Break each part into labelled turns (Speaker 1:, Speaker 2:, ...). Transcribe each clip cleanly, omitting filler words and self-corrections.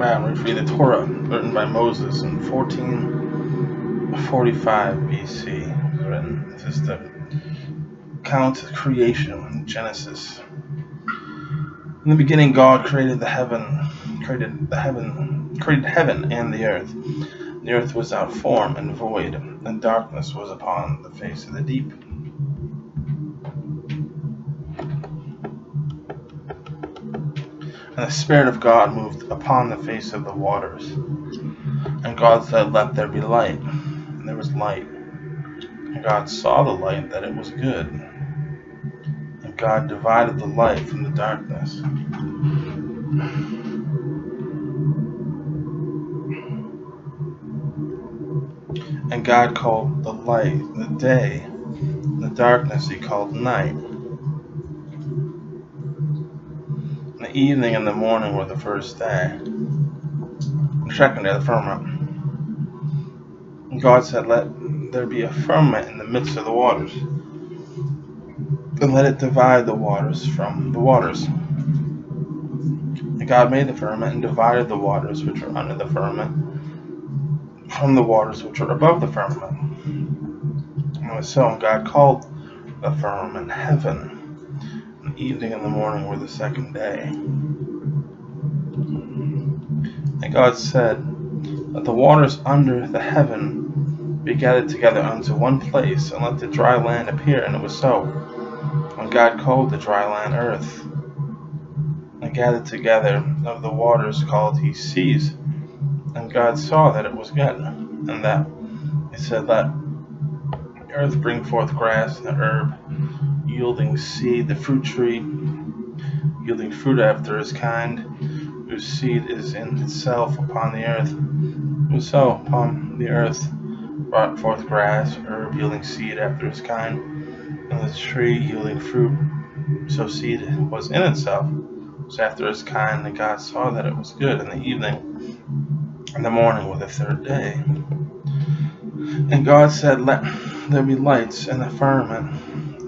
Speaker 1: read the Torah, written by Moses in 1445 BC. It was written. This is the account of creation in Genesis. In the beginning, God created heaven and the earth. The earth was without form and void, and darkness was upon the face of the deep. And the Spirit of God moved upon the face of the waters. And God said, "Let there be light." And there was light. And God saw the light, that it was good. And God divided the light from the darkness. And God called the light the day, and the darkness He called night. And the evening and the morning were the first day. And the second day, the firmament. And God said, "Let there be a firmament in the midst of the waters, and let it divide the waters from the waters." And God made the firmament and divided the waters which were under the firmament from the waters which were above the firmament. And it was so. And God called the firmament heaven. And the evening and the morning were the second day. And God said, "Let the waters under the heaven be gathered together unto one place, and let the dry land appear." And it was so. And God called the dry land earth. And gathered together of the waters called He seas. And God saw that it was good. And that He said, "Let the earth bring forth grass, and the herb yielding seed, the fruit tree yielding fruit after his kind, whose seed is in itself upon the earth." It was so. Upon the earth brought forth grass, herb yielding seed after his kind, and the tree yielding fruit, so seed was in itself, was after his kind. And God saw that it was good. And the evening and the morning were the third day. And God said, "Let there be lights in the firmament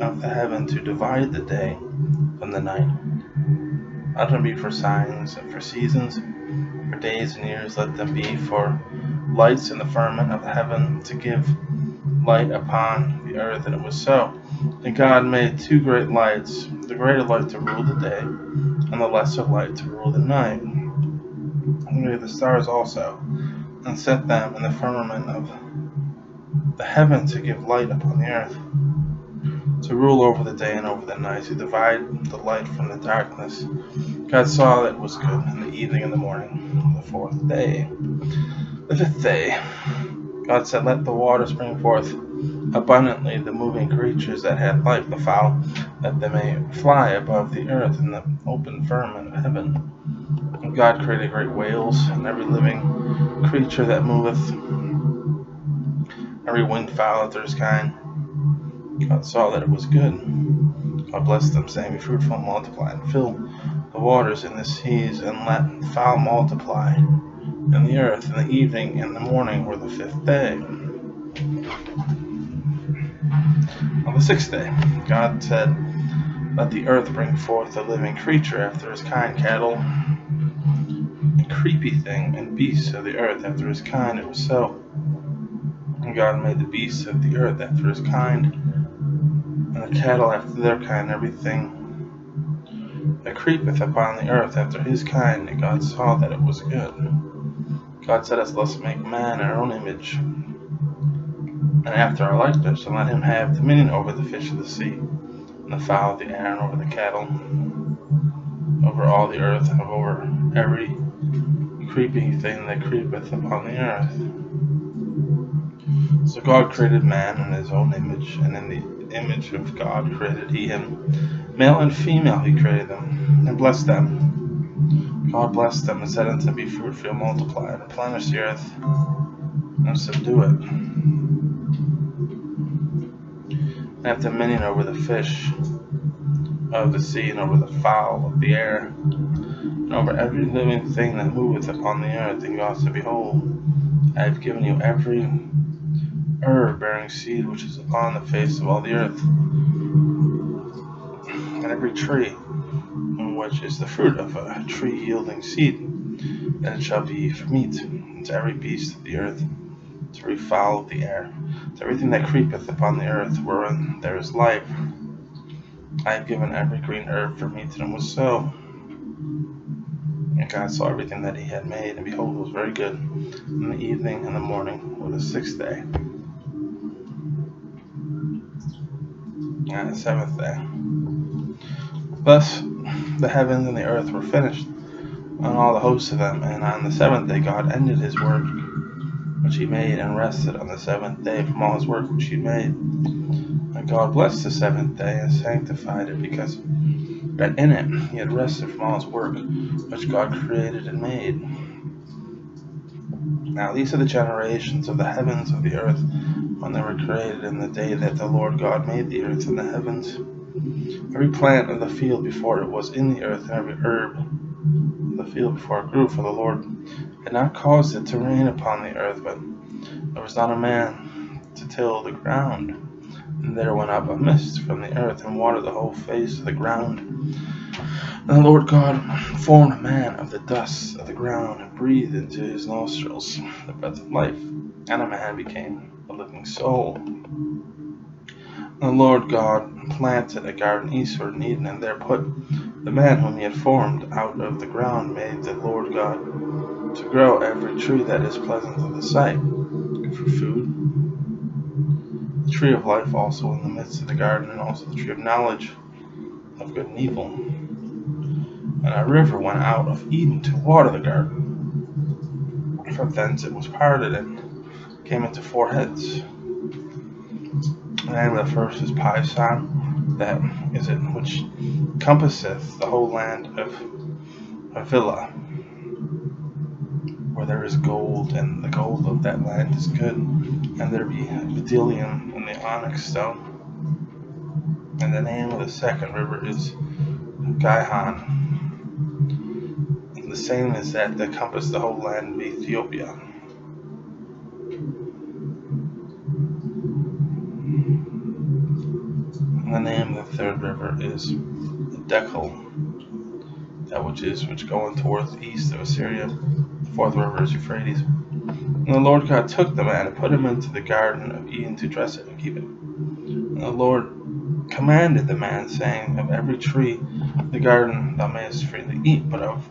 Speaker 1: of the heaven to divide the day from the night. Let them be for signs and for seasons, for days and years. Let them be for lights in the firmament of the heaven to give light upon the earth." And it was so. And God made two great lights, the greater light to rule the day, and the lesser light to rule the night. And He made the stars also, and set them in the firmament of the heaven to give light upon the earth, to rule over the day and over the night, to divide the light from the darkness. God saw that it was good. In the evening and the morning, the fourth day. The fifth day, God said, "Let the waters bring forth abundantly the moving creatures that have life, the fowl, that they may fly above the earth in the open firmament of heaven." And God created great whales, and every living creature that moveth, every winged fowl after his kind. God saw that it was good. God blessed them, saying, "Be fruitful and multiply, and fill the waters in the seas, and let the fowl multiply in the earth." And the evening and the morning were the fifth day. On the sixth day, God said, "Let the earth bring forth a living creature after his kind, cattle, and creepy thing, and beasts of the earth after his kind." It was so. And God made the beasts of the earth after his kind, and the cattle after their kind, everything that creepeth upon the earth after his kind. And God saw that it was good. God said, "Let us make man in our own image, and after our likeness, and let him have dominion over the fish of the sea, and the fowl of the air, and over the cattle, over all the earth, and over every creeping thing that creepeth upon the earth." So God created man in His own image, and in the image of God created He him. Male and female He created them, and blessed them. God blessed them, and said unto them, "Be fruitful, and multiply, and replenish the earth, and subdue it, and have dominion over the fish of the sea, and over the fowl of the air, and over every living thing that moveth upon the earth." And God said, "Behold, I have given you every herb bearing seed which is upon the face of all the earth, and every tree which is the fruit of a tree yielding seed, and it shall be for meat to every beast of the earth, to every fowl of the air, to everything that creepeth upon the earth, wherein there is life. I have given every green herb for meat, and it was so. And God saw everything that he had made, and behold, it was very good. And the evening and the morning were the sixth day. And the seventh day. Thus the heavens and the earth were finished, and all the hosts of them. And on the seventh day God ended his work which he made, and rested on the seventh day from all his work which he made. And God blessed the seventh day, and sanctified it, because that in it he had rested from all his work which God created and made. Now these are the generations of the heavens of the earth, when they were created in the day that the Lord God made the earth and the heavens. Every plant of the field before it was in the earth, and every herb of the field before it grew, for the Lord had not caused it to rain upon the earth, but there was not a man to till the ground. And there went up a mist from the earth, and watered the whole face of the ground. And the Lord God formed a man of the dust of the ground, and breathed into his nostrils the breath of life, and a man became a living soul. And the Lord God planted a garden eastward in Eden, and there put the man whom he had formed. Out of the ground made the Lord God to grow every tree that is pleasant to the sight, good for food, the tree of life also in the midst of the garden, and also the tree of knowledge of good and evil. And a river went out of Eden to water the garden. From thence it was parted, and came into four heads. The name of the first is Pison, that is it which compasseth the whole land of Havilah, where there is gold, and the gold of that land is good, and there be bdellium in the onyx stone. And the name of the second river is Gihon, and the same is that compassed the whole land of Ethiopia. And the name of the third river is Dekel, that which goeth towards the east of Assyria. The fourth river is Euphrates. And the Lord God took the man and put him into the garden of Eden to dress it and keep it. And the Lord commanded the man, saying, of every tree of the garden thou mayest freely eat, but of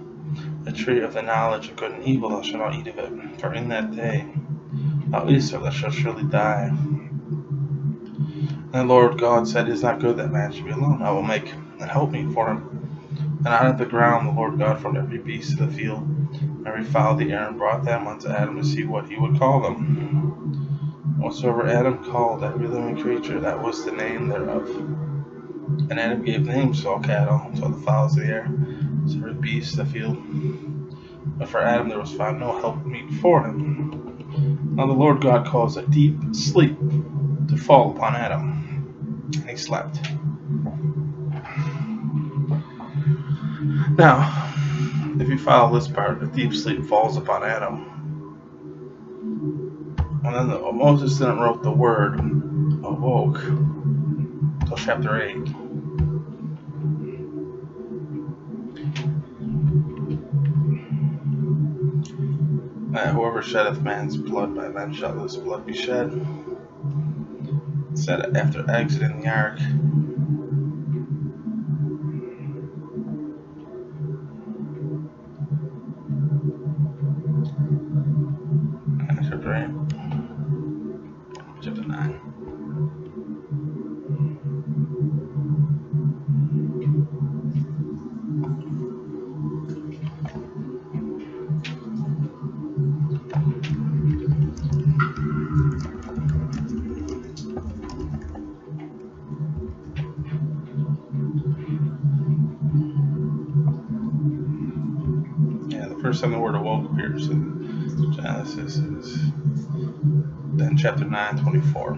Speaker 1: the tree of the knowledge of good and evil thou shalt not eat of it, for in that day thou eatest of, thou shalt surely die. And the Lord God said, it is not good that man should be alone. I will make an helpmeet for him. And out of the ground the Lord God formed every beast of the field, and every fowl of the air, and brought them unto Adam to see what he would call them. Whatsoever Adam called every living creature, that was the name thereof. And Adam gave names to all cattle, to all the fowls of the air, to every beast of the field. But for Adam there was found no helpmeet for him. Now the Lord God caused a deep sleep to fall upon Adam, and he slept. Now, if you follow this part, a deep sleep falls upon Adam. And then Moses didn't wrote the word awoke until chapter 8. Whoever sheddeth man's blood, by man shall his blood be shed. It said after exiting the ark. Chapter 8. Chapter 9. First time the word awoke appears in Genesis is then chapter 9:24.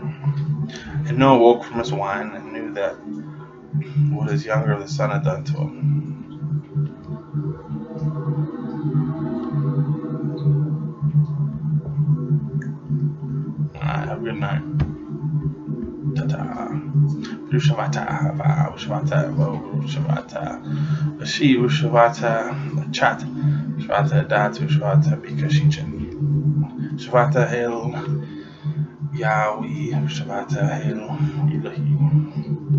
Speaker 1: And Noah awoke from his wine and knew that what his younger the son had done to him. Alright, have a good night. Ta-ta. Rushavata, Rushavata, Rushavata, Rushavata, Chat. Shvata Datu, Shvata Bikashichan. Shvata Hail Yahweh, Shvata Hail Elohim.